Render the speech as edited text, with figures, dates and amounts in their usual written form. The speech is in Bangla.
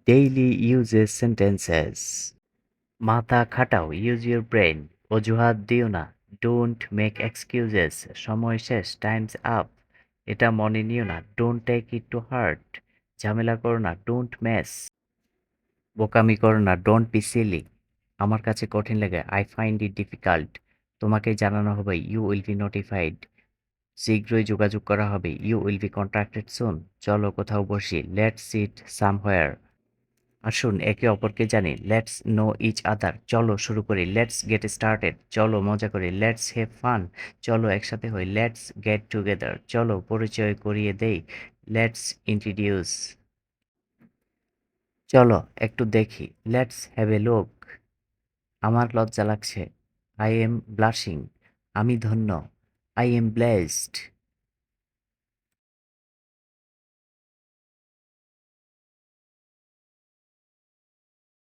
Daily uses sentences. মাথা খাটাও, ইউজ ইউর ব্রেন। অজুহাত দিও না, ডোন্ট মেক এক্সকিউজেস। সময় শেষ, টাইমস আপ। এটা মনে নিও না, don't take it to heart. ঝামেলা করো না, ডোন্ট মেস। বোকামি করো না, ডোন্ট বি সিলি। আমার কাছে কঠিন লাগে, আই ফাইন্ড ইট ডিফিকাল্ট। তোমাকে জানানো হবে, ইউ উইল বি নোটিফাইড। শীঘ্রই যোগাযোগ করা হবে, ইউ উইল বি কন্ট্রাক্টেড সুন। চলো কোথাও বসি, লেটস সিট সামহোয়ার। আসুন একে অপরকে জানি, লেটস নো ইচ আদার। চলো শুরু করি, লেটস গেট স্টার্টেড। চলো মজা করি, লেটস হ্যাভ ফান। চলো একসাথে হই, লেটস গেট টুগেদার। চলো পরিচয় করিয়ে দেই, লেটস ইন্ট্রোডিউস। চলো একটু দেখি, লেটস হ্যাভ এ লুক। আমার লজ্জা লাগছে, আই এম ব্লাশিং। আমি ধন্য, আই এম ব্লেসড।